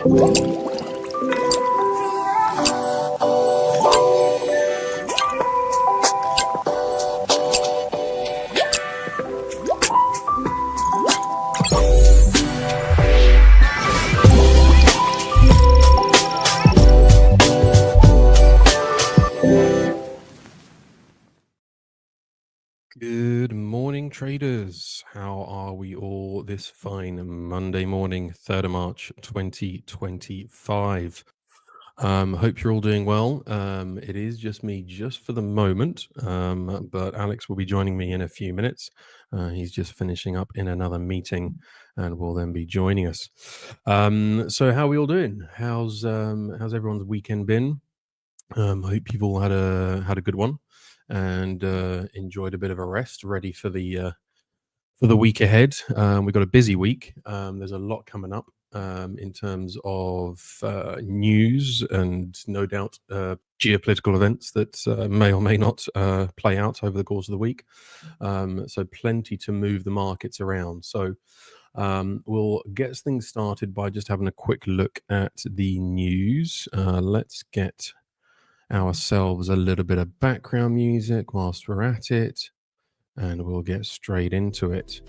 Good morning, traders. How are we all this fine Monday morning, 3rd of March, 2025? Hope you're all doing well. It is just me just for the moment, but Alex will be joining me in a few minutes. He's just finishing up in another meeting and will then be joining us. So how are we all doing? How's everyone's weekend been? Hope you've all had a good one and enjoyed a bit of a rest, ready for the week ahead. We've got a busy week. There's a lot coming up in terms of news and no doubt geopolitical events that may or may not play out over the course of the week. So plenty to move the markets around. So we'll get things started by just having a quick look at the news. Let's get ourselves a little bit of background music whilst we're at it, and we'll get straight into it.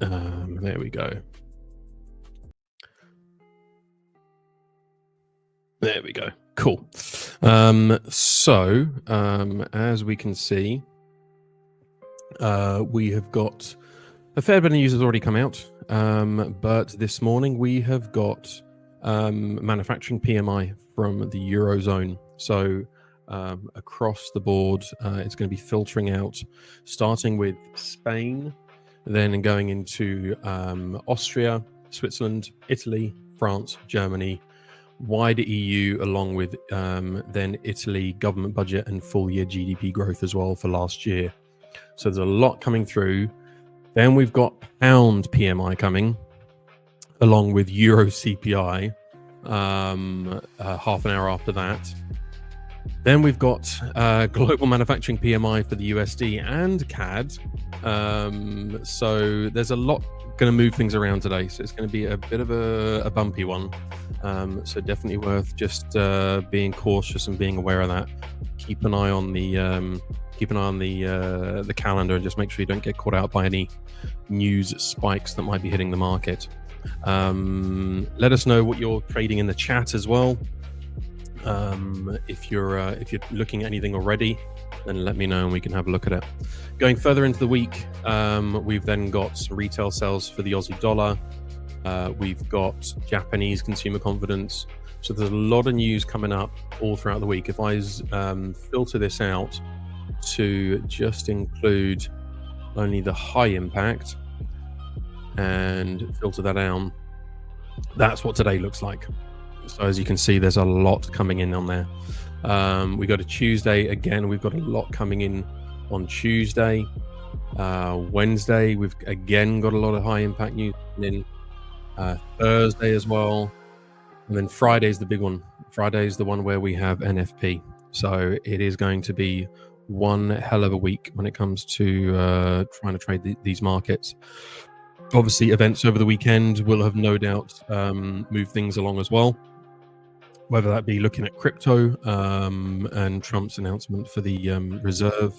There we go. There we go. Cool. So as we can see, we have got a fair bit of news that's already come out, but this morning we have got manufacturing PMI from the Eurozone. So across the board, it's going to be filtering out, starting with Spain, then going into Austria, Switzerland, Italy, France, Germany, wider EU, along with then Italy government budget and full year GDP growth as well for last year. So there's a lot coming through. Then we've got pound PMI coming, along with Euro CPI, half an hour after that. Then we've got global manufacturing PMI for the USD and CAD. So there's a lot going to move things around today. So it's going to be a bit of a bumpy one. So definitely worth just being cautious and being aware of that. Keep an eye on the calendar and just make sure you don't get caught out by any news spikes that might be hitting the market. Let us know what you're trading in the chat as well. If you're looking at anything already, then let me know and we can have a look at it. Going further into the week, we've then got some retail sales for the Aussie dollar. We've got Japanese consumer confidence. So there's a lot of news coming up all throughout the week. If I filter this out to just include only the high impact and filter that down, that's what today looks like. So as you can see, there's a lot coming in on there. We go to Tuesday again. We've got a lot coming in on Tuesday. Wednesday, we've again got a lot of high impact news in. Thursday as well, and then Friday's the big one. Friday's the one where we have NFP. So it is going to be one hell of a week when it comes to trying to trade these markets. Obviously, events over the weekend will have no doubt moved things along as well. Whether that be looking at crypto and Trump's announcement for the reserve,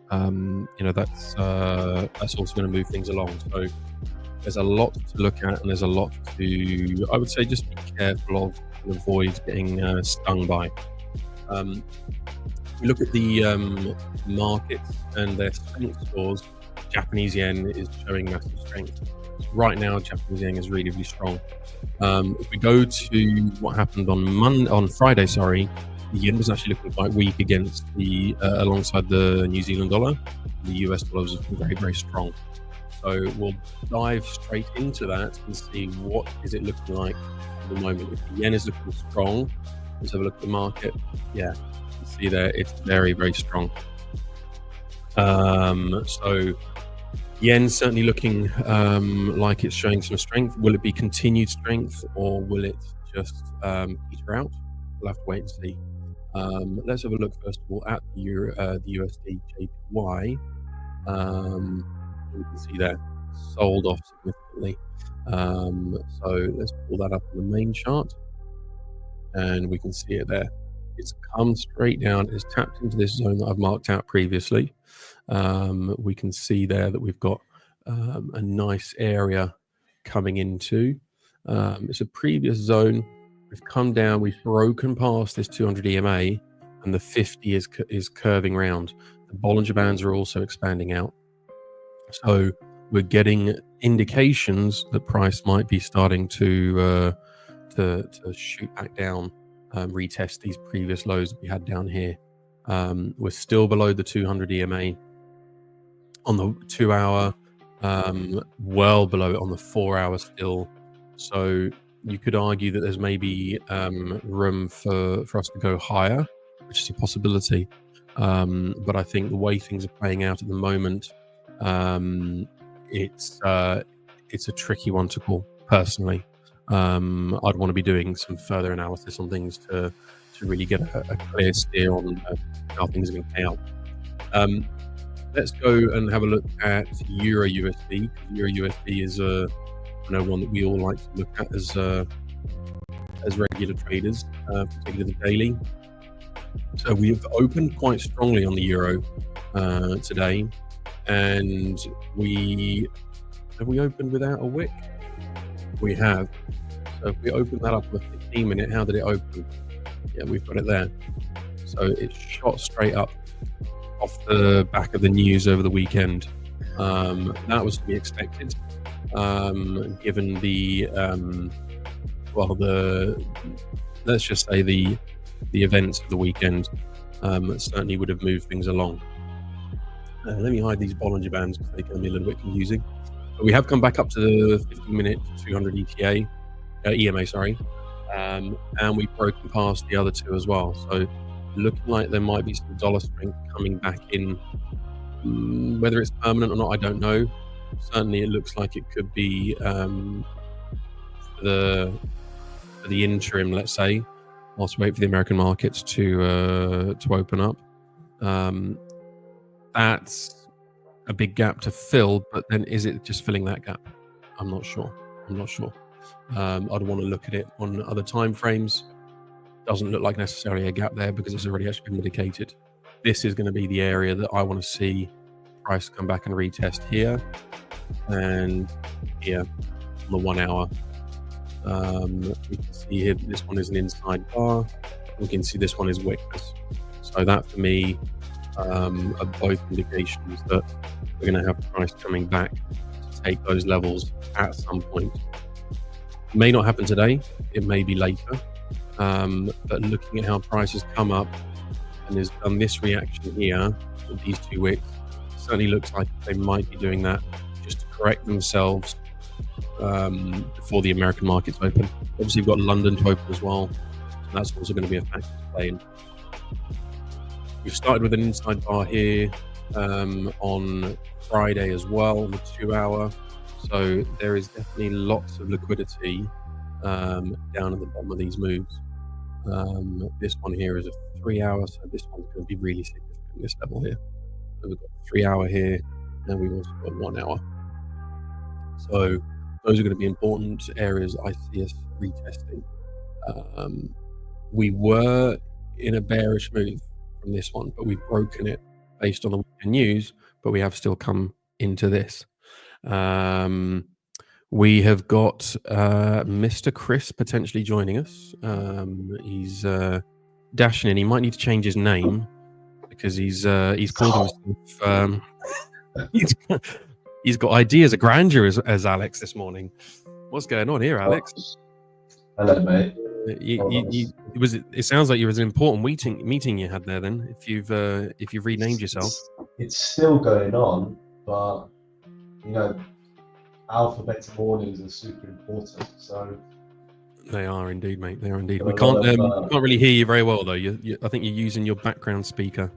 that's also going to move things along. So there's a lot to look at, and there's a lot to, I would say, just be careful of and avoid getting stung by. We look at the markets and their strength scores. Japanese yen is showing massive strength. Right now, Japanese yen is really, really strong. If we go to what happened on Friday, the yen was actually looking quite weak against alongside the New Zealand dollar. The US dollar was very, very strong. So we'll dive straight into that and see what is it looking like at the moment. If the yen is looking strong, let's have a look at the market. Yeah, you can see there it's very, very strong. So yen certainly looking like it's showing some strength. Will it be continued strength, or will it just peter out? We'll have to wait and see. Let's have a look first of all at the USD JPY. You can see there. sold off significantly. So let's pull that up on the main chart, and we can see it there. It's come straight down. It's tapped into this zone that I've marked out previously. We can see there that we've got a nice area coming into. It's a previous zone. We've come down. We've broken past this 200 EMA, and the 50 is curving round. The Bollinger Bands are also expanding out. So we're getting indications that price might be starting to shoot back down, retest these previous lows that we had down here. We're still below the 200 EMA on the 2 hour, well below it on the 4 hour still. So you could argue that there's maybe room for us to go higher, which is a possibility. But I think the way things are playing out at the moment, it's a tricky one to call personally. I'd want to be doing some further analysis on things to really get a clear steer on how things are going to play out. Let's go and have a look at Euro USD. Euro USD is one that we all like to look at as regular traders, particularly the daily. So we've opened quite strongly on the euro today, and we opened without a wick? We have. So if we open that up on the 15-minute, how did it open? Yeah, we've got it there. So it shot straight up off the back of the news over the weekend. That was to be expected, given the let's just say the events of the weekend certainly would have moved things along. Let me hide these Bollinger Bands because they can be a little bit confusing. But we have come back up to the 15-minute 200 EMA, and we've broken past the other two as well. So looking like there might be some dollar strength coming back in. Whether it's permanent or not, I don't know. Certainly, it looks like it could be for the interim, let's say, whilst we wait for the American markets to open up. That's a big gap to fill, but then is it just filling that gap? I'm not sure. I'd want to look at it on other time frames. Doesn't look like necessarily a gap there because it's already actually been indicated. This is going to be the area that I want to see price come back and retest here and here on the 1 hour. We can see here that this one is an inside bar. We can see this one is wickless. So that for me are both indications that we're going to have price coming back to take those levels at some point. It may not happen today. It may be later. But looking at how price has come up and has done this reaction here with these two wicks, certainly looks like they might be doing that just to correct themselves before the American markets open. Obviously, we've got London to open as well. So that's also going to be a factor to play in. We've started with an inside bar here on Friday as well on the 2 hour. So there is definitely lots of liquidity down at the bottom of these moves. This one here is a 3 hour, so this one's going to be really significant, this level here. So we've got 3 hour here, and we've also got 1 hour. So those are going to be important areas I see us retesting. We were in a bearish move from this one, but we've broken it based on the weekend news, but we have still come into this. We have got Mr. Chris potentially joining us. He's dashing in. He might need to change his name because he's called himself. He's got ideas of grandeur as Alex this morning. What's going on here, Alex? Hello, mate. It sounds like it was an important meeting you had there. Then, if you've renamed yourself, it's still going on, but alphabet mornings are super important. So they are indeed, mate. They are indeed. We can't really hear you very well though. I think you're using your background speaker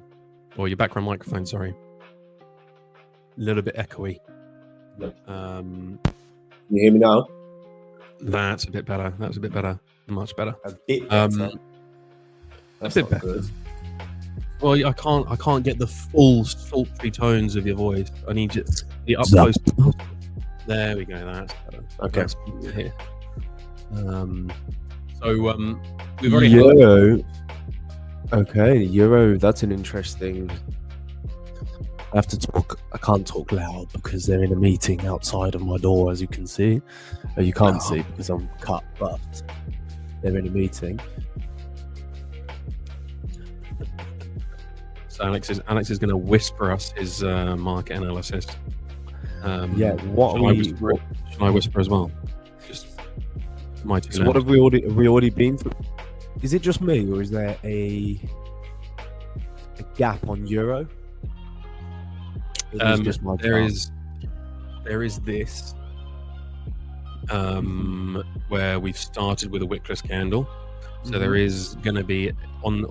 or your background microphone. Sorry, a little bit echoey. Yep. Can you hear me now? That's a bit better. Much better. A bit better. That's a bit not better. good. Well, I can't get the full sultry tones of your voice. I need the up close. There we go. That's better. Okay. That's better here. We've already had Euro. Okay, Euro. That's an interesting. I have to talk. I can't talk loud because they're in a meeting outside of my door, as you can see. You can't see because I'm cut, but they're in a meeting. So Alex is going to whisper us his market analysis. Yeah. What Shall are I we? whisper, shall I whisper as well? Just my two So what have we already been through? Is it just me, or is there a gap on Euro? Or is it just my there chart? is this where we've started with a wickless candle. So there is going to be on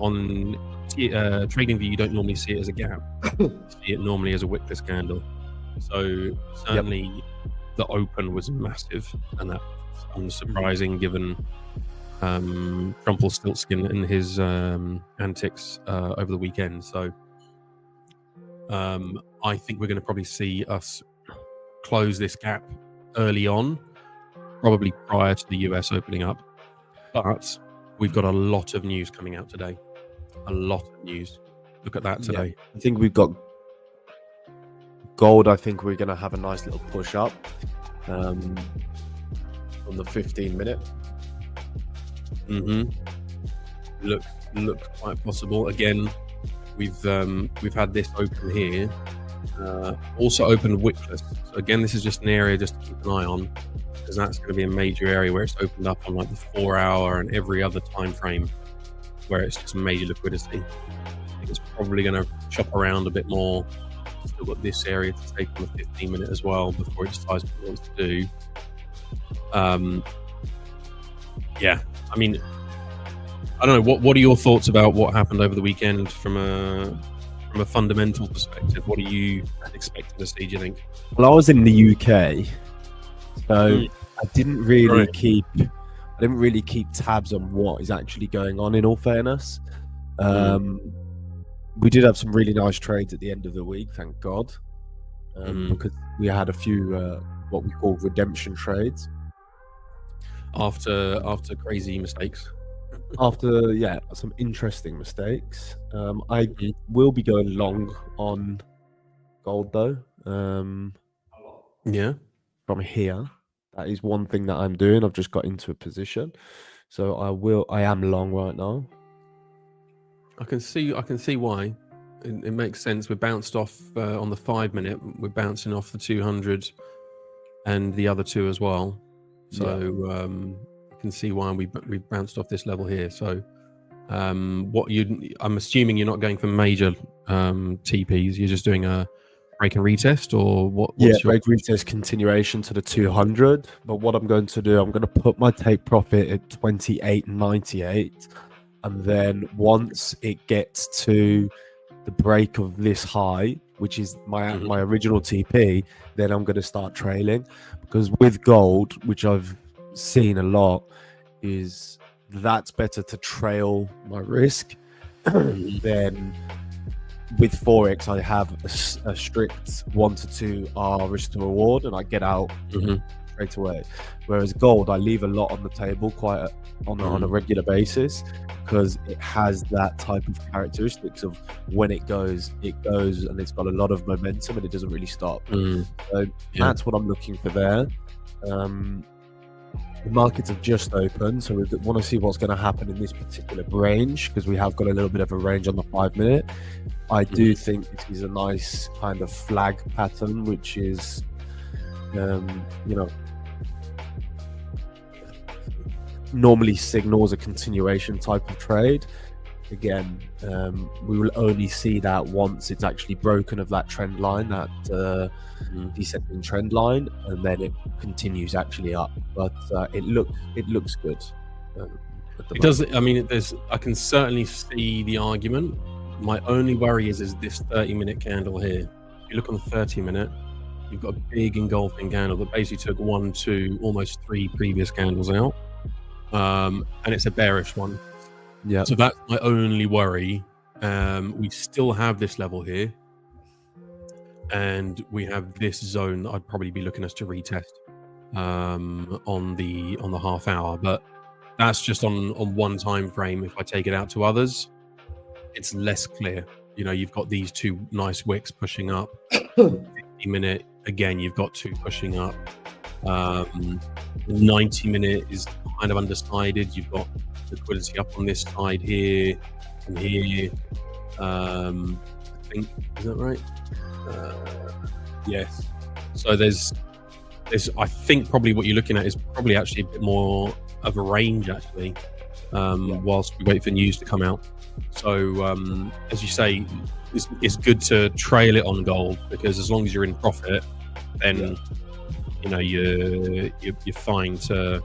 TradingView, you don't normally see it as a gap. You see it normally as a wickless candle. So certainly the open was massive, and that's unsurprising given Trumpelstiltskin and his antics over the weekend. So I think we're going to probably see us close this gap early on, probably prior to the US opening up. But we've got a lot of news coming out today. A lot of news. Look at that today. I think we've got gold. I think we're going to have a nice little push up on the 15-minute. Looks quite possible. Again, we've had this open here. Also opened wickless. So again, this is just an area just to keep an eye on, because that's going to be a major area where it's opened up on like the 4-hour and every other time frame, where it's just major liquidity. I think it's probably going to chop around a bit more. Still got this area to take on the 15-minute as well before it decides what it wants to do. Yeah, I mean, I don't know. What are your thoughts about what happened over the weekend from a fundamental perspective? What are you expecting to see, do you think? Well, I was in the UK, so I didn't really Right. keep tabs on what is actually going on, in all fairness. We did have some really nice trades at the end of the week, thank God, because we had a few what we call redemption trades After crazy mistakes. after some interesting mistakes. I will be going long on gold though. Yeah. From here, that is one thing that I'm doing. I've just got into a position, so I am long right now. I can see why. It makes sense. We're bounced off on the 5-minute. We're bouncing off the 200 and the other two as well. So I can see why we've bounced off this level here. So I'm assuming you're not going for major TPs. You're just doing a break and retest, or what? Break retest continuation to the 200. But what I'm going to do, I'm going to put my take profit at 28.98, and then once it gets to the break of this high, which is my original TP, then I'm going to start trailing. Because with gold, which I've seen a lot, is that's better to trail my risk than with Forex. I have a strict 1 to 2 R risk to reward, and I get out straight away. Whereas gold, I leave a lot on the table on a regular basis, because it has that type of characteristics of when it goes, and it's got a lot of momentum and it doesn't really stop. So that's what I'm looking for there. The markets have just opened, so we want to see what's going to happen in this particular range, because we have got a little bit of a range on the 5-minute. I do think this is a nice kind of flag pattern, which is, normally signals a continuation type of trade. Again, we will only see that once it's actually broken of that trend line, that descending trend line, and then it continues actually up. But it looks good. It does. I mean, I can certainly see the argument. My only worry is this 30-minute candle here. If you look on the 30-minute, you've got a big engulfing candle that basically took 1, 2, almost 3 previous candles out, and it's a bearish one. Yeah. So that's my only worry. We still have this level here, and we have this zone that I'd probably be looking us to retest on the half hour, but that's just on one time frame. If I take it out to others, it's less clear. You know, you've got these two nice wicks pushing up. 50-minute, again, you've got two pushing up. 90-minute is kind of undecided. You've got liquidity up on this side here and here. I think, is that right? Yes. So there's I think probably what you're looking at is probably actually a bit more of a range actually, whilst we wait for news to come out. So as you say, it's good to trail it on gold, because as long as you're in profit, then you know you're fine to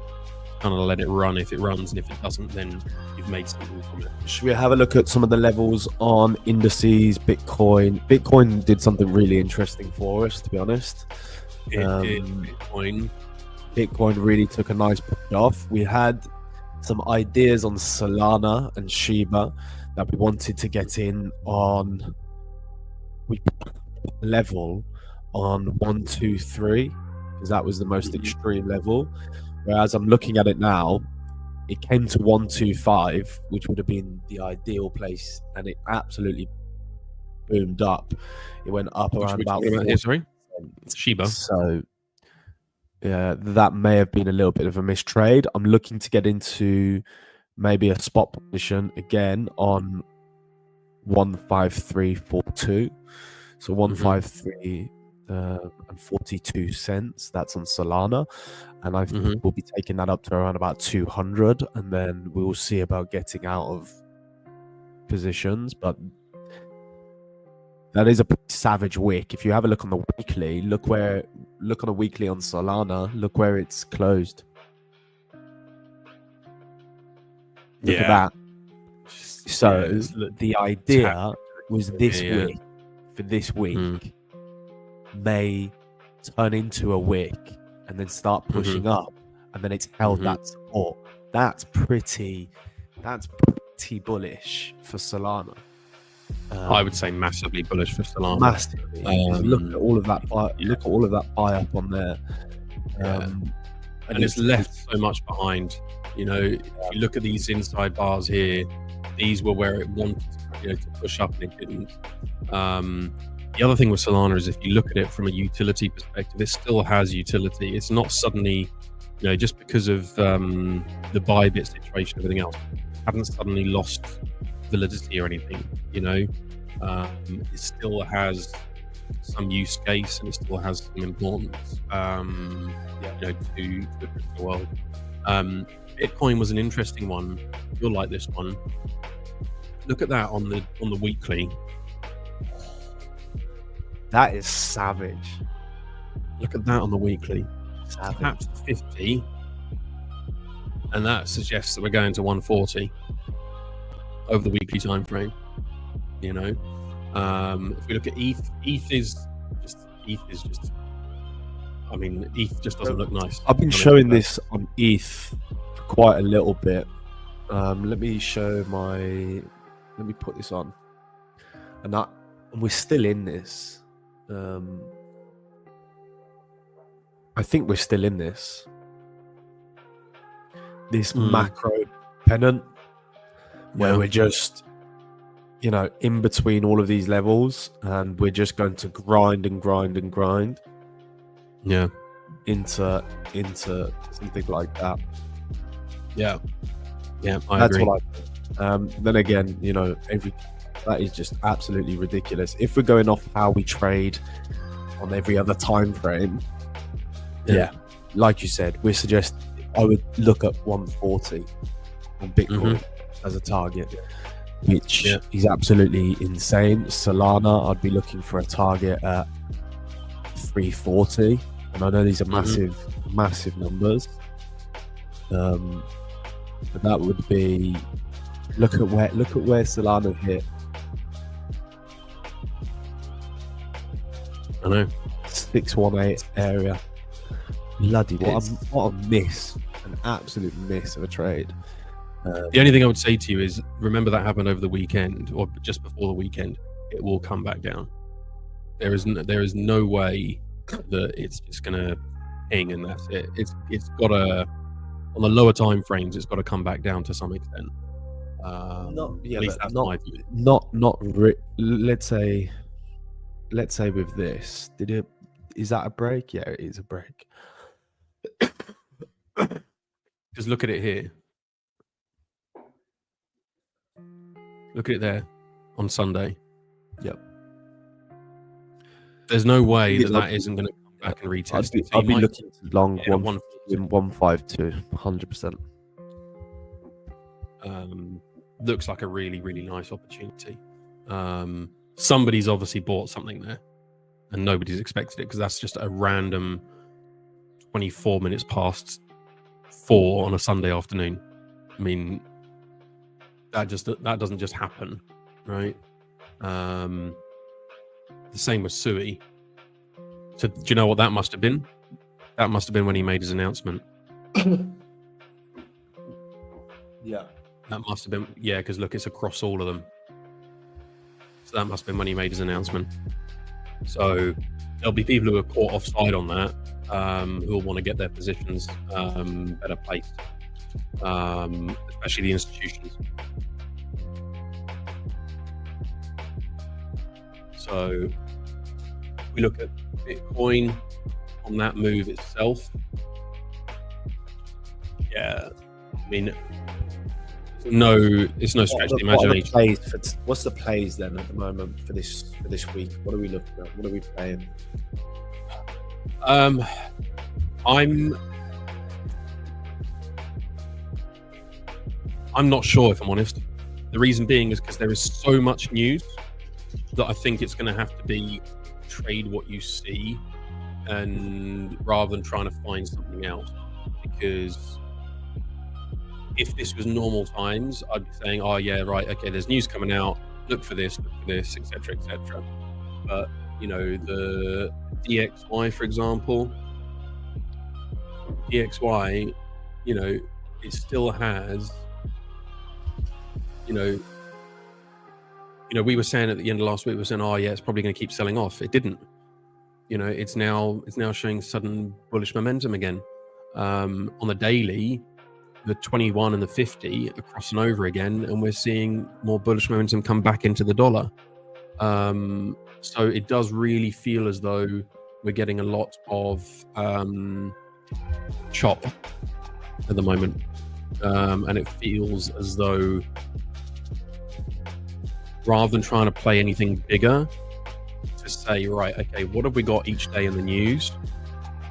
kind of let it run if it runs, and if it doesn't, then you've made something from it. Should we have a look at some of the levels on indices? Bitcoin did something really interesting for us, to be honest. Bitcoin really took a nice push off. We had some ideas on Solana and Shiba that we wanted to get in on. We put a level on 1, 2, 3 because that was the most extreme level. Whereas I'm looking at it now, it came to 1, 2, 5, which would have been the ideal place, and it absolutely boomed up. It went up around about. Sorry, Shiba. So, yeah, that may have been a little bit of a mistrade. I'm looking to get into maybe a spot position again on 15342. So 153 and 42 cents. That's on Solana, and I think we'll be taking that up to around about 200, and then we will see about getting out of positions. But that is a pretty savage wick. If you have a look on the weekly, look on a weekly on Solana, look where it's closed. Look at that. So the idea was this wick for this week may turn into a wick and then start pushing up, and then it's held that support. That's pretty bullish for Solana. I would say massively bullish for Solana. Massively. Look at all of that buy up on there. And it's left so much behind. You know, if you look at these inside bars here, these were where it wanted to push up and it didn't. The other thing with Solana is if you look at it from a utility perspective, it still has utility. It's not suddenly, just because of the Bybit situation, everything else, haven't suddenly lost validity or anything. It still has some use case and it still has some importance. To the crypto world. Bitcoin was an interesting one. You'll like this one. Look at that on the weekly. That is savage. Look at that on the weekly. Savage. Tapped 50, and that suggests that we're going to 140 over the weekly time frame. If we look at ETH, ETH is just. I mean, ETH just doesn't look nice. I've been showing this on ETH for quite a little bit. Let me put this on, and we're still in this. I think we're still in this macro pennant where we're just in between all of these levels, and we're just going to grind and grind and grind into something like that. I That's agree. what I think. Then again, that is just absolutely ridiculous. If we're going off how we trade on every other time frame, like you said, I would look at 140 on Bitcoin as a target, which is absolutely insane. Solana, I'd be looking for a target at 340, and I know these are massive numbers. But that would be look at where Solana hit. I know. 618 area. Bloody what a miss. An absolute miss of a trade. The only thing I would say to you is remember that happened over the weekend or just before the weekend. It will come back down. There is no way that it's just gonna ping and that's it. It's got to, on the lower time frames, it's got to come back down to some extent. At least that's my view. Let's say with this, is that a break? Yeah, it is a break. Just look at it here. Look at it there on Sunday. Yep. There's no way that isn't going to come back and retest. I'd be looking to long yeah, 152, 100%. Looks like a really, really nice opportunity. Somebody's obviously bought something there, and nobody's expected it because that's just a random 24 minutes past 4 on a Sunday afternoon. I mean, that doesn't just happen, right? The same with Sui. So do you know what that must have been? That must have been when he made his announcement. Yeah. That must have been, yeah, because look, it's across all of them. So that must have been when he made his announcement. So there'll be people who are caught offside on that, who will want to get their positions better placed, especially the institutions. So we look at Bitcoin on that move itself. Yeah, I mean, it's no stretch of the imagination. What's the plays then at the moment for this week? What are we looking at? What are we playing? I'm not sure, if I'm honest. The reason being is because there is so much news that I think it's going to have to be trade what you see, and rather than trying to find something else. Because if this was normal times, I'd be saying, oh yeah, right, okay, there's news coming out, look for this, etc., etc. But you know, the DXY, for example, DXY, you know, it still has, you know, we were saying at the end of last week, we were saying, oh yeah, it's probably going to keep selling off. It didn't. You know, it's now showing sudden bullish momentum again. On the daily, the 21 and the 50 are crossing over again, and we're seeing more bullish momentum come back into the dollar. So it does really feel as though we're getting a lot of chop at the moment, and it feels as though rather than trying to play anything bigger, to say, right, okay, what have we got each day in the news?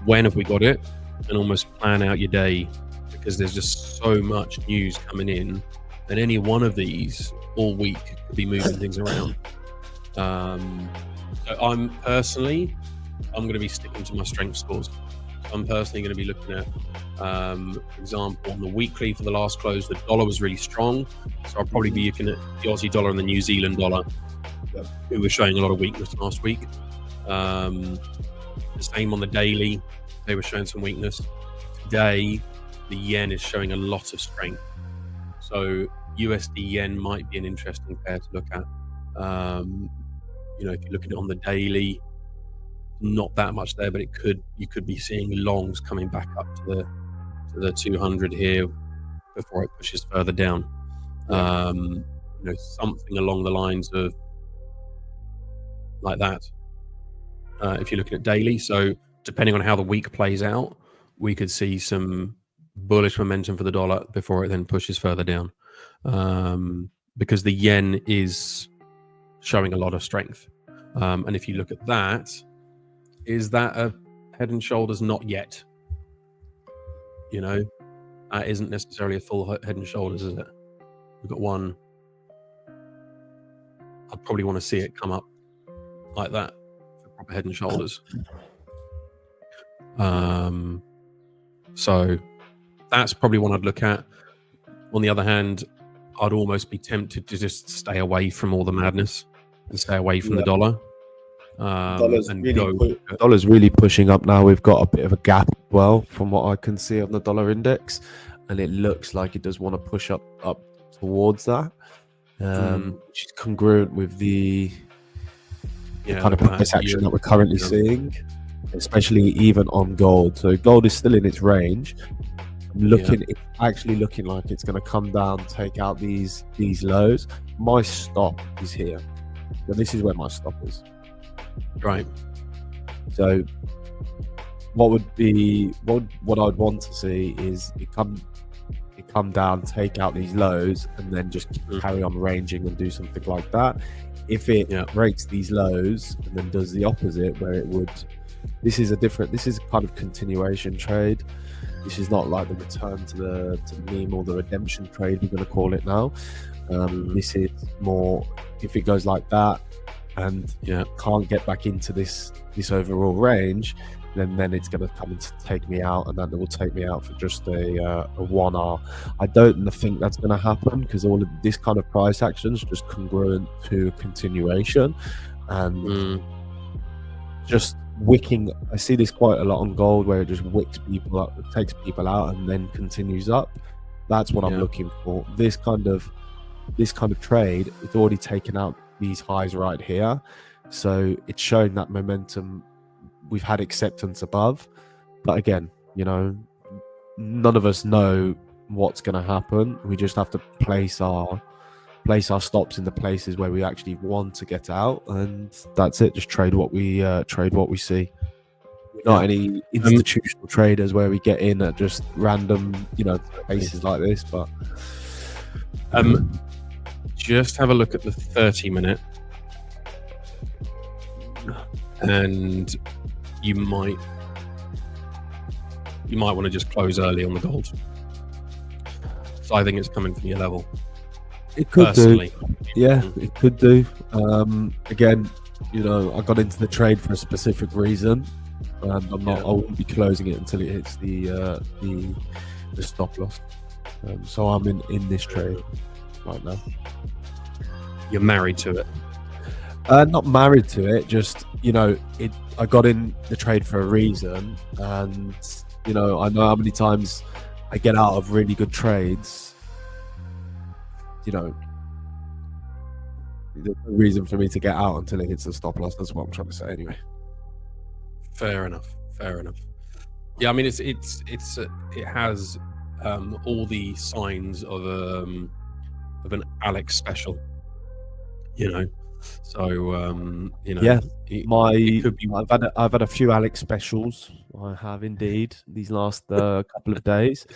When have we got it? And almost plan out your day, because there's just so much news coming in, and any one of these all week could be moving things around. So I'm going to be sticking to my strength scores. I'm personally going to be looking at, for example, on the weekly for the last close, the dollar was really strong. So I'll probably be looking at the Aussie dollar and the New Zealand dollar, who were showing a lot of weakness last week. The same on the daily, they were showing some weakness. Today, the yen is showing a lot of strength. So USD yen might be an interesting pair to look at. You know, if you look at it on the daily, not that much there, but you could be seeing longs coming back up to the 200 here before it pushes further down. You know, something along the lines of like that. If you're looking at daily, so depending on how the week plays out, we could see some bullish momentum for the dollar before it then pushes further down, because the yen is showing a lot of strength. And if you look at that, is that a head and shoulders? Not yet. You know, that isn't necessarily a full head and shoulders, is it? We've got one. I'd probably want to see it come up like that for proper head and shoulders. So that's probably one I'd look at. On the other hand, I'd almost be tempted to just stay away from all the madness and stay away from the dollar. Dollar's really pushing up now. We've got a bit of a gap as well from what I can see on the dollar index, and it looks like it does want to push up towards that, which is congruent with the Yeah, kind of look at price that. action that we're currently Yeah. seeing, especially even on gold. So gold is still in its range. It's actually looking like it's going to come down, take out these lows. My stop is here. So this is where my stop is. Right. So what I'd want to see is it come down, take out these lows, and then just carry on ranging and do something like that. If it breaks these lows and then does the opposite, where it would, this is kind of continuation trade. This is not like the return to the meme or the redemption trade, we're going to call it now. This is more, if it goes like that and can't get back into this overall range, then it's going to come and take me out, and then it will take me out for just a 1R. I don't think that's going to happen, because all of this kind of price action is just congruent to continuation, and just wicking. I see this quite a lot on gold, where it just wicks people up, it takes people out, and then continues up. That's what I'm looking for. This kind of trade, it's already taken out these highs right here, so it's showing that momentum. We've had acceptance above, but again, none of us know what's going to happen. We just have to place our stops in the places where we actually want to get out, and that's it. Just trade what we see. We're not any institutional traders where we get in at just random, places like this. But just have a look at the 30-minute, and you might want to just close early on the gold. So I think it's coming from your level. It could personally. It could do. Again, I got into the trade for a specific reason, and I won't be closing it until it hits the stop loss. So I'm in this trade right now. You're married to it. Not married to it, just I got in the trade for a reason, and I know how many times I get out of really good trades. There's no reason for me to get out until it hits the stop loss. That's what I'm trying to say anyway. Fair enough. Yeah, I mean it has all the signs of an Alex special, So it could be. I've had a few Alex specials. I have indeed these last couple of days.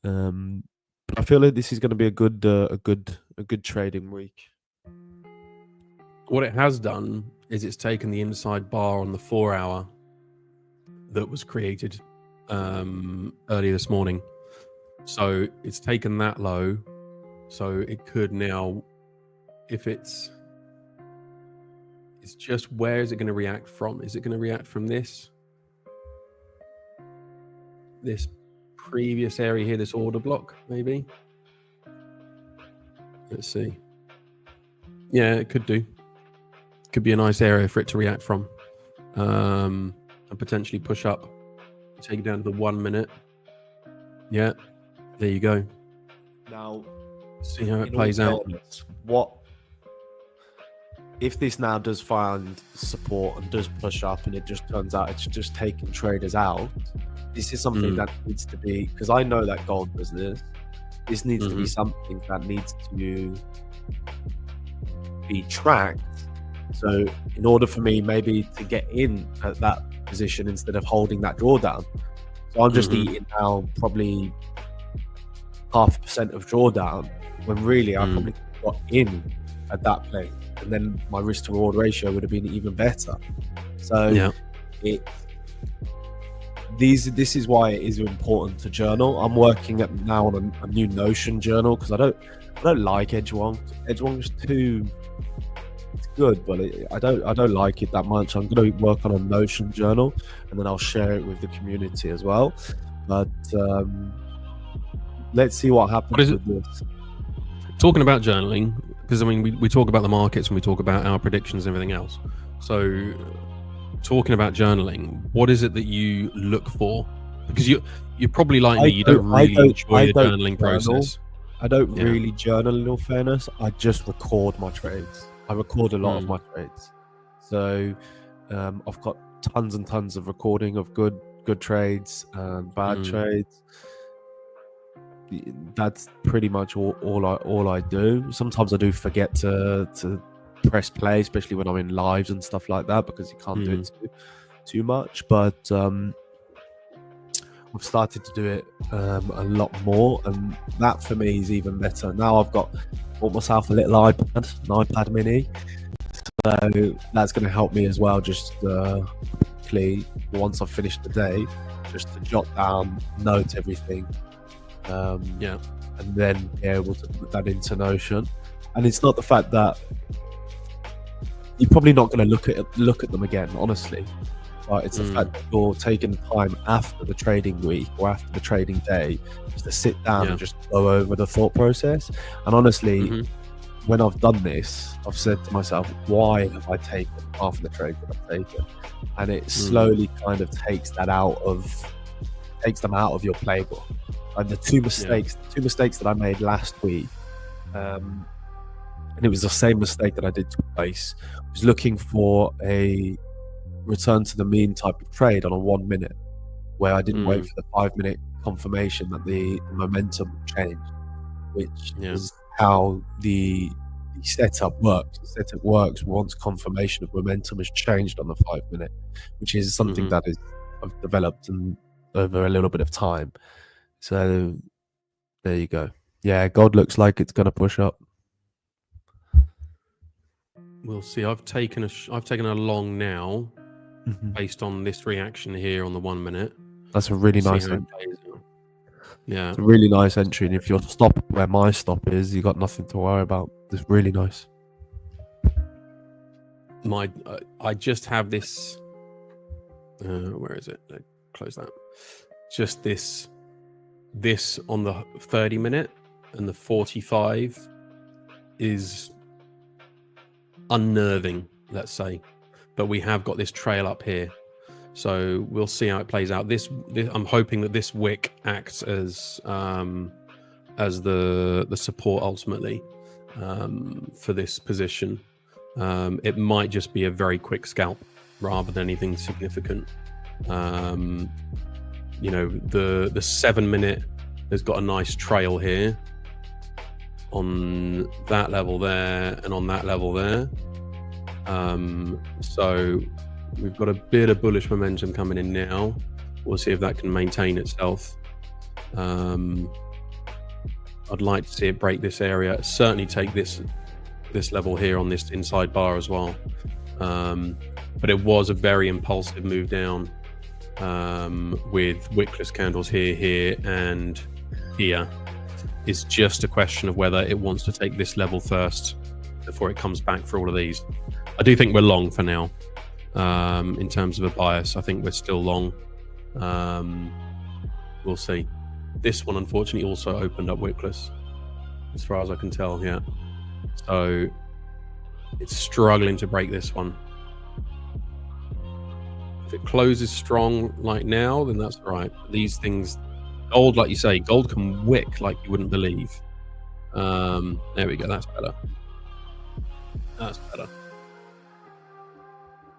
But I feel like this is going to be a good trading week. What it has done is it's taken the inside bar on the 4-hour that was created early this morning. So it's taken that low. So it could now, if it's just, where is it going to react from? Is it going to react from this previous area here, this order block, maybe? Let's see. Yeah, it could do. Could be a nice area for it to react from, and potentially push up, take it down to the 1 minute. Yeah, there you go. Now, see how it plays out. What if this now does find support and does push up, and it just turns out it's just taking traders out? This is something that needs to be, because I know that gold business, this needs to be something that needs to be tracked. So in order for me maybe to get in at that position instead of holding that drawdown, so I'm just eating now probably 0.5% of drawdown, when really I probably got in at that place, and then my risk to reward ratio would have been even better. So this is why it is important to journal. I'm working now on a new Notion journal, because I don't like Edgewonk. Edgewonk is too, it's good, but I don't like it that much. I'm going to work on a Notion journal, and then I'll share it with the community as well. But let's see what happens with this. Talking about journaling, because I mean we talk about the markets and we talk about our predictions and everything else. So talking about journaling, what is it that you look for? Because you're probably like me, you don't really enjoy the journaling process. I don't really journal, in all fairness. I just record my trades. I record a lot of my trades. So I've got tons and tons of recording of good trades and bad trades. That's pretty much all I do. Sometimes I do forget to press play, especially when I'm in lives and stuff like that, because you can't do it too much. But I've started to do it a lot more, and that for me is even better. Now I've bought myself a little iPad, an iPad mini, so that's going to help me as well. Just quickly, once I've finished the day, just to jot down, note everything, and then be able to put that into Notion. And it's not the fact that you're probably not going to look at them again, honestly. But it's the fact that you're taking the time after the trading week or after the trading day just to sit down and just go over the thought process. And honestly, when I've done this, I've said to myself, why have I taken half of the trades that I've taken? And it slowly kind of takes them out of your playbook. And the two mistakes that I made last week, and it was the same mistake that I did twice, was looking for a return to the mean type of trade on a 1 minute, where I didn't wait for the 5 minute confirmation that the momentum changed, which is how the setup works. The setup works once confirmation of momentum has changed on the 5 minute, which is something that I've developed over a little bit of time. So there you go. Yeah, gold looks like it's going to push up. We'll see. I've taken a long now, based on this reaction here on the 1 minute. That's a really nice entry. Yeah, it's a really nice entry. And if you're stopping where my stop is, you got nothing to worry about. It's really nice. I just have this. Where is it? Close that. Just this on the 30 minute, and the 45 is unnerving, let's say. But we have got this trail up here, so we'll see how it plays out. This I'm hoping that this wick acts as the support ultimately for this position. It might just be a very quick scalp rather than anything significant. You know, the 7 minute has got a nice trail here on that level there and on that level there. So we've got a bit of bullish momentum coming in now. We'll see if that can maintain itself. I'd like to see it break this area, certainly take this level here on this inside bar as well. But it was a very impulsive move down, with wickless candles here and here. It's just a question of whether it wants to take this level first before it comes back for all of these. I do think we're long for now. In terms of a bias, I think we're still long. We'll see. This one, unfortunately, also opened up wickless, as far as I can tell. Yeah, so it's struggling to break this one. If it closes strong like now, then that's all right. These things, gold, like you say, gold can wick like you wouldn't believe. There we go. That's better. That's better.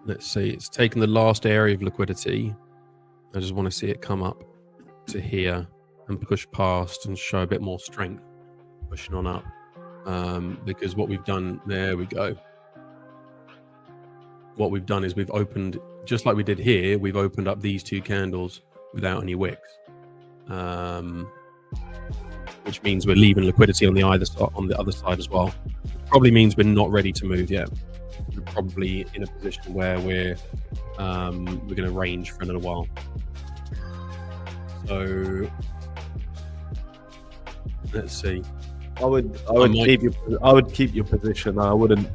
Let's see. It's taken the last area of liquidity. I just want to see it come up to here and push past and show a bit more strength, pushing on up. Because what we've done, there we go. What we've done is we've opened, just like we did here, we've opened up these two candles without any wicks. Which means we're leaving liquidity on the other side as well. Probably means we're not ready to move yet. We're probably in a position where we're going to range for a little while. So let's see. I would keep your position. I wouldn't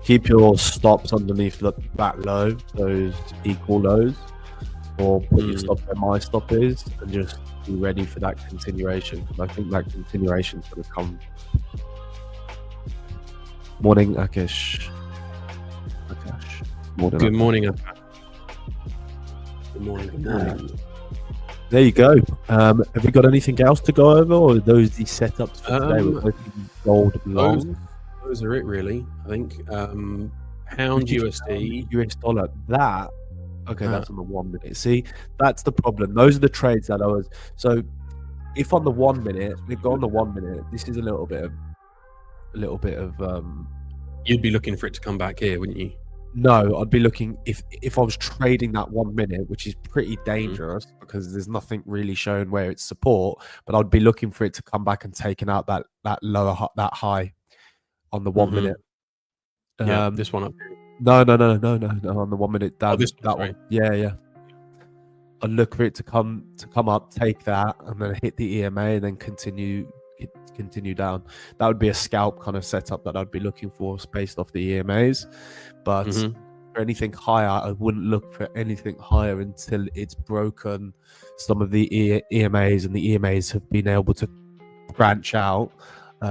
keep your stops underneath that low, those equal lows, or put your stop where my stop is, and just be ready for that continuation. I think that continuation is going to come. Morning, Akash. Morning. Good morning, Akash. Good morning. Good morning. There you go. Have you got anything else to go over, or are those the setups for today? We're gold long. Those are it, really. I think pound British USD. pound, US dollar. That okay, Uh, that's on the 1 minute. See, that's the problem. Those are the trades that I was. So if on the 1 minute, they go on the 1 minute. This is a little bit of You'd be looking for it to come back here, wouldn't you? no, I'd be looking if I was trading that 1 minute, which is pretty dangerous because there's nothing really showing where it's support. But I'd be looking for it to come back and taking out that that high on the 1 Mhm. minute. Yeah, this one up. No, on the 1 minute down. this one, that sorry. one. Yeah. I'd look for it to come up, take that, and then hit the EMA, and then continue down. That would be a scalp kind of setup that I'd be looking for based off the EMAs. But Mhm. for anything higher, I wouldn't look for anything higher until it's broken some of the EMAs, and the EMAs have been able to branch out,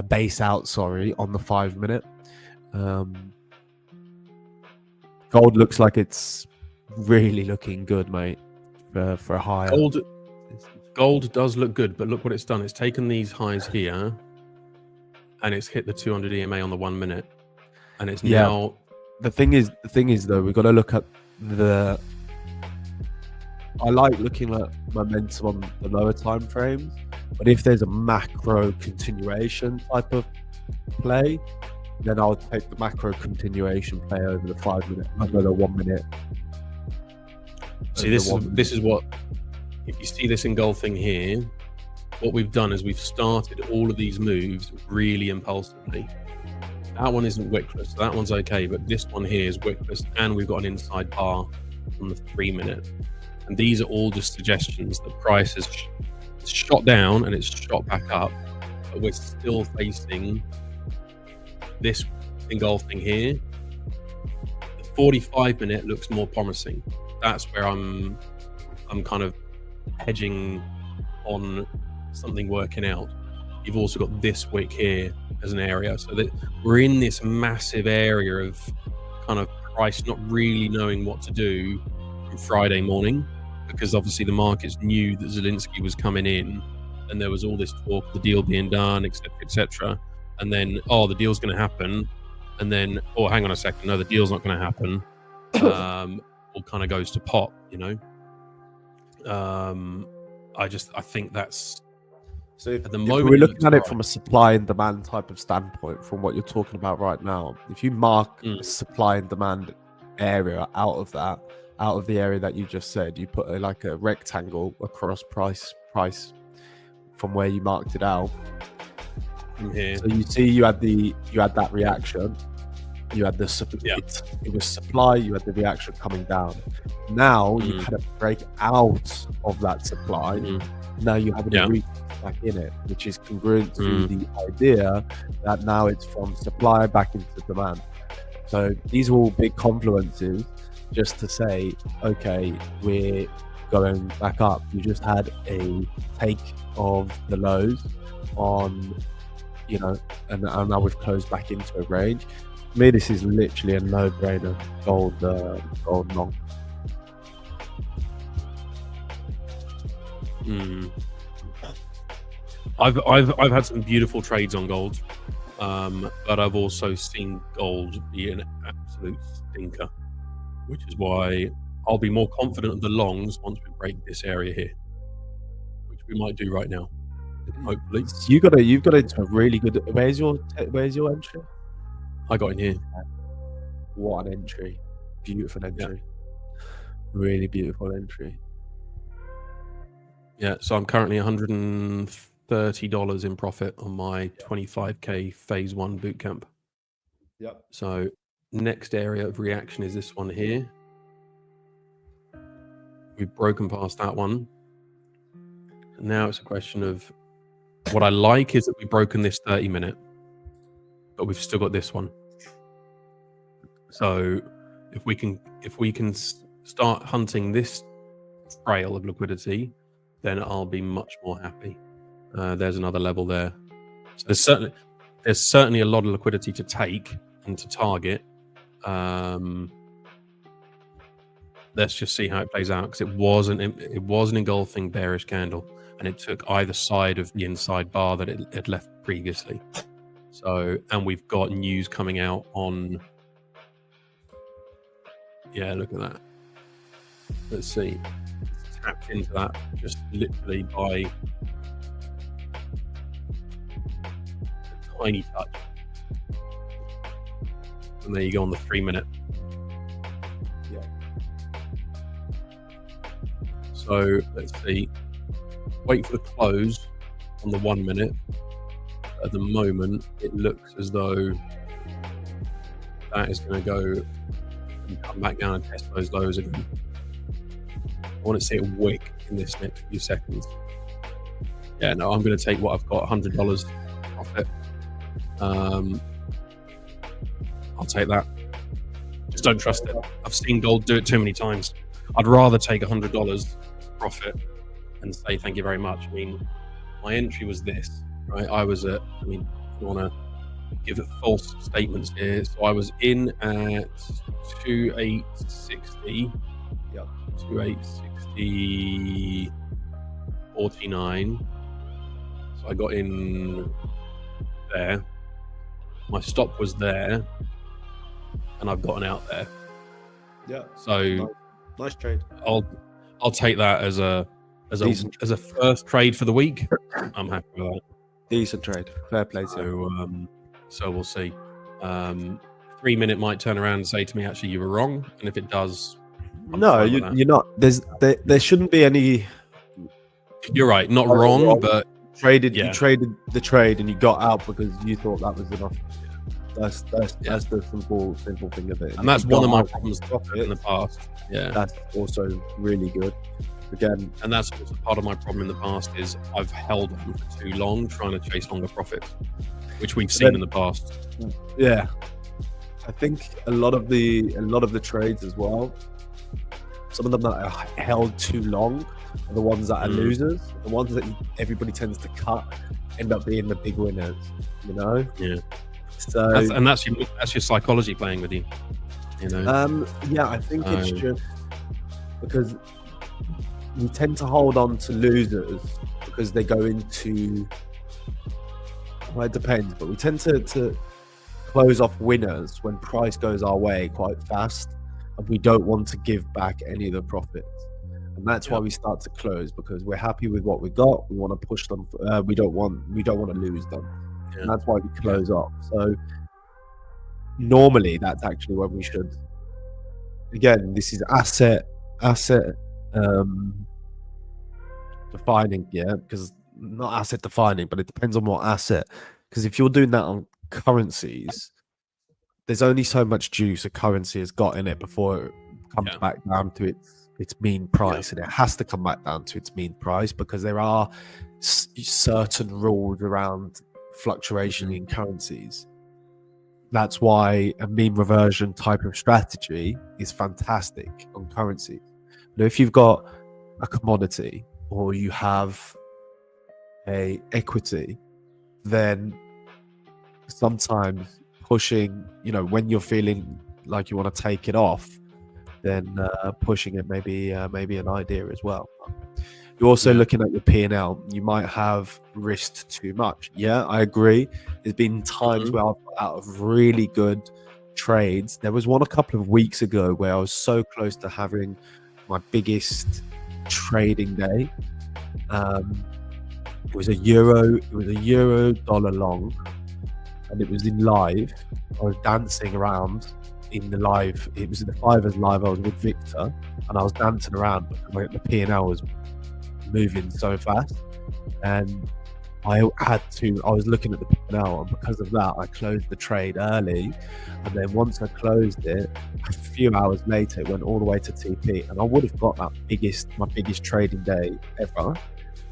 base out, sorry, on the 5 minute. Gold looks like it's really looking good, mate, for a higher. Gold does look good, but look what it's done. It's taken these highs here, and it's hit the 200 EMA on the 1 minute, and it's Yeah. now. The thing is though, we've got to look at I like looking at momentum on the lower time frames, but if there's a macro continuation type of play, then I'll take the macro continuation play over the 5 minute, over the 1 minute. See, this is what, if you see this engulfing here, what we've done is we've started all of these moves really impulsively. That one isn't wickless, so that one's okay, but this one here is wickless, and we've got an inside bar on the 3 minute. And these are all just suggestions that price has shot down and it's shot back up, but we're still facing this engulfing here. The 45 minute looks more promising. That's where I'm kind of hedging on something working out. You've also got this wick here as an area, so that we're in this massive area of kind of price not really knowing what to do from Friday morning, because obviously the markets knew that Zelensky was coming in, and there was all this talk of the deal being done, etc. And then, the deal's going to happen, and then, hang on a second, no, the deal's not going to happen. All kind of goes to pot, you know. I think that's. So if, at the if moment, we're looking at it right. from a supply and demand type of standpoint, from what you're talking about right now, if you mark a supply and demand area out of the area that you just said, you put a rectangle across price from where you marked it out. From here. So you see, you had that reaction. You had it was supply. You had the reaction coming down. Now you kind of break out of that supply. Now you have a reach back in it, which is congruent to the idea that now it's from supply back into demand. So these are all big confluences just to say, okay, we're going back up. You just had a take of the lows on, and now we've closed back into a range. For me, this is literally a no-brainer gold long. I've had some beautiful trades on gold, but I've also seen gold be an absolute stinker, which is why I'll be more confident of the longs once we break this area here, which we might do right now, hopefully. You've got into a really good. Where's your entry? I got in here. What an entry! Beautiful entry. Really beautiful entry. Yeah, so I'm currently $130 in profit on my 25k phase 1 bootcamp. Yep. So next area of reaction is this one here. We've broken past that one. Now it's a question of, what I like is that we've broken this 30 minute, but we've still got this one. So if we can start hunting this trail of liquidity, then I'll be much more happy. There's another level there. So there's certainly a lot of liquidity to take and to target. Let's just see how it plays out, because it was an engulfing bearish candle, and it took either side of the inside bar that it had left previously. So, and we've got news coming out on Yeah, look at that. Let's see. Tapped into that just literally by a tiny touch. And there you go on the 3 minute. Yeah. So let's see. Wait for the close on the 1 minute. At the moment, it looks as though that is going to go and come back down and test those lows again. I want to see it wick in this next few seconds. Yeah, no, I'm going to take what I've got, $100 profit. I'll take that. Just don't trust it. I've seen gold do it too many times. I'd rather take $100 profit and say thank you very much. I mean, my entry was this, right? I was at, I mean, if you want to give it false statements here. So I was in at 2860. Yep. 2860 49. So I got in there. My stop was there, and I've gotten out there. Yeah. So Nice trade. I'll take that as a Decent. as a first trade for the week. I'm happy with that. Decent trade. Fair play to you. So we'll see. 3 minute might turn around and say to me, actually, you were wrong. And if it does, I'm No, fine with that. you're not. There shouldn't be any You're right. Not Oh, wrong, wrong. but traded. Yeah. You traded the trade and you got out because you thought that was enough. That's the simple thing of it. and that's If you one of got my out problems profit, in the past. Yeah. That's also really good. Again, And that's also part of my problem in the past is I've held on for too long trying to chase longer profits, which we've seen in the past. yeah, I think a lot of the trades as well. Some of them that are held too long are the ones that are losers. The ones that everybody tends to cut end up being the big winners. You know. Yeah. So That's your psychology playing with you. You know. yeah, I think it's Um, just because we tend to hold on to losers because they go into. Well, it depends, but we tend to close off winners when price goes our way quite fast, and we don't want to give back any of the profits. And that's why we start to close because we're happy with what we got. We want to push them. We don't want to lose them. Yeah. And that's why we close off. So normally that's actually when we should. Again, this is asset defining, yeah, because not asset defining, but it depends on what asset. Because if you're doing that on currencies, there's only so much juice a currency has got in it before it comes back down to its mean price, and it has to come back down to its mean price because there are certain rules around fluctuation in currencies. That's why a mean reversion type of strategy is fantastic on currencies. Now, if you've got a commodity or you have a equity, then sometimes pushing, when you're feeling like you want to take it off, then pushing it may be an idea as well. You're also looking at your P&L. You might have risked too much. Yeah, I agree. There's been times where I've got out of really good trades. There was one a couple of weeks ago where I was so close to having my biggest trading day. It was a euro dollar long, and it was in live. I was dancing around in the live. It was in the Fivers live. I was with Victor, and I was dancing around because the P&L was moving so fast, and I was looking at the P&L, and because of that I closed the trade early, and then once I closed it, a few hours later it went all the way to TP, and I would have got my biggest trading day ever,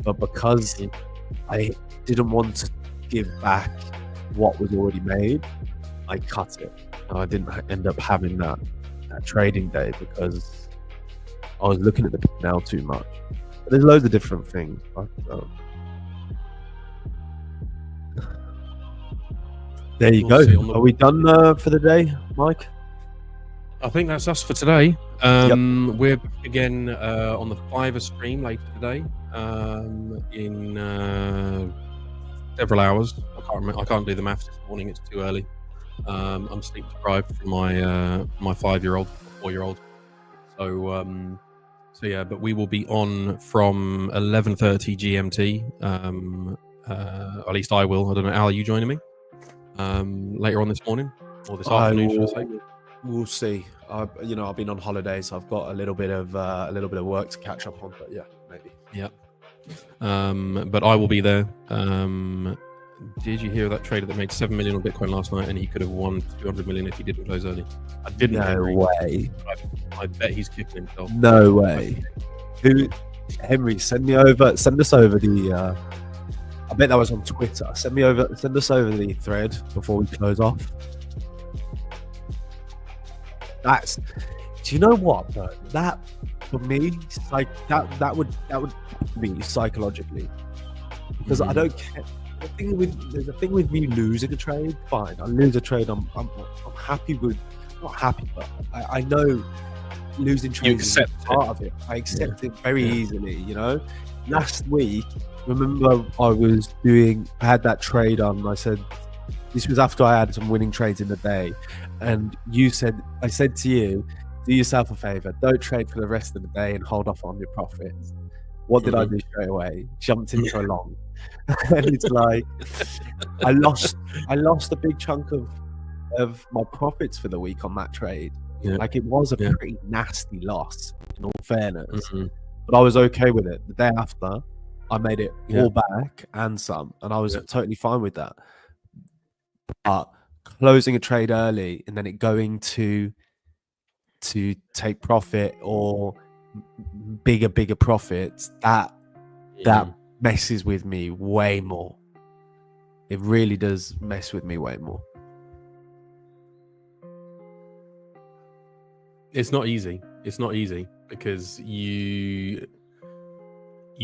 but because I didn't want to give back what was already made, I cut it, and I didn't end up having that trading day because I was looking at the P&L too much. But there's loads of different things. But, there you We'll see go. on the- Are we done for the day, Mike? I think that's us for today. We're back again on the Fiverr stream later today in several hours. I can't do the maths this morning. It's too early. I'm sleep deprived from my 5-year-old, 4-year-old. So yeah, but we will be on from 11:30 GMT. At least I will. I don't know. Al, are you joining me later on this morning or this afternoon? Should I say? We'll see. I've been on holiday, so I've got a little bit of work to catch up on. But yeah, maybe. Yeah. But I will be there. Did you hear that trader that made 7 million on Bitcoin last night, and he could have won 200 million if he didn't close early? I didn't. No way. I bet he's kicking himself. No way. Henry, send us over the. I bet that was on Twitter. Send us over the thread before we close off. Do you know what, though? That for me, like that would be psychologically, because I don't care. There's a thing with me losing a trade. Fine, I lose a trade. I'm happy with, not happy, but I know losing trades is part of it. I accept it very easily. Last week, remember I had that trade on. I said this was after I had some winning trades in the day, and I said to you, do yourself a favor, don't trade for the rest of the day and hold off on your profits. What did I do straight away? Jumped into a long. And it's like I lost a big chunk of my profits for the week on that trade. Like, it was a pretty nasty loss, in all fairness, but I was okay with it. The day after, I made it all back and some, and I was totally fine with that. But closing a trade early and then it going to take profit or bigger profits, that messes with me way more. It really does mess with me way more. It's not easy. It's not easy because you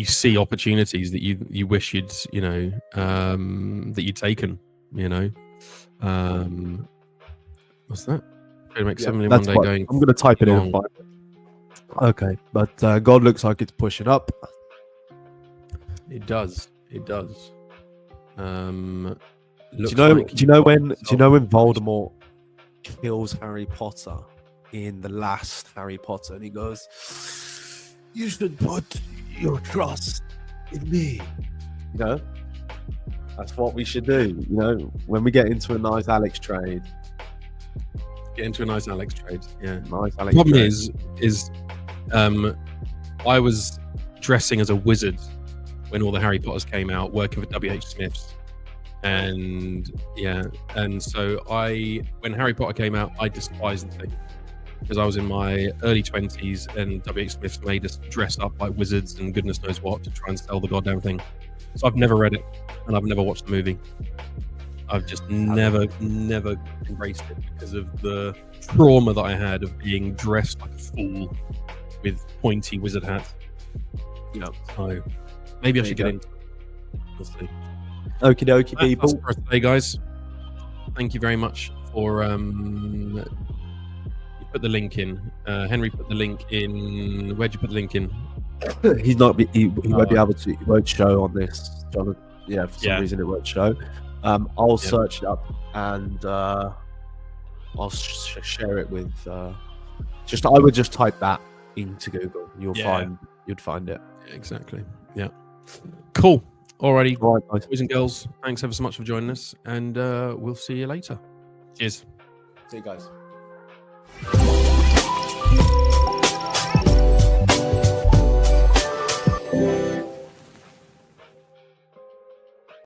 see opportunities that you wish you'd that you'd taken. What's that? Going to make 7 million one day going. I'm going to type it in. Okay, but God looks like it's pushing up. It does. It does. Do you know when Voldemort kills Harry Potter in the last Harry Potter, and he goes, "You should put your trust in me." That's what we should do. When we get into a nice Alex trade. Yeah. Nice Alex Problem trade. is I was dressing as a wizard when all the Harry Potters came out, working for WH Smith's, and so when Harry Potter came out, I despised the thing because I was in my early 20s, and WH Smith's made us dress up like wizards and goodness knows what to try and sell the goddamn thing. So I've never read it, and I've never watched the movie. I've just never embraced it because of the trauma that I had of being dressed like a fool with pointy wizard hats. So maybe I should get into it. We'll see. Okie dokie, people. That's for today, guys. Thank you very much for you put the link in. Henry put the link in. Where'd you put the link in? He won't be able to. It won't show on this, John. Yeah, for some reason it won't show. I'll search it up and I'll share it with. I would just type that into Google. You'd find it. Yeah, exactly. Yeah. Cool. Alrighty, All right, guys. boys and girls. Thanks ever so much for joining us, and we'll see you later. Cheers. See you guys. Yeah.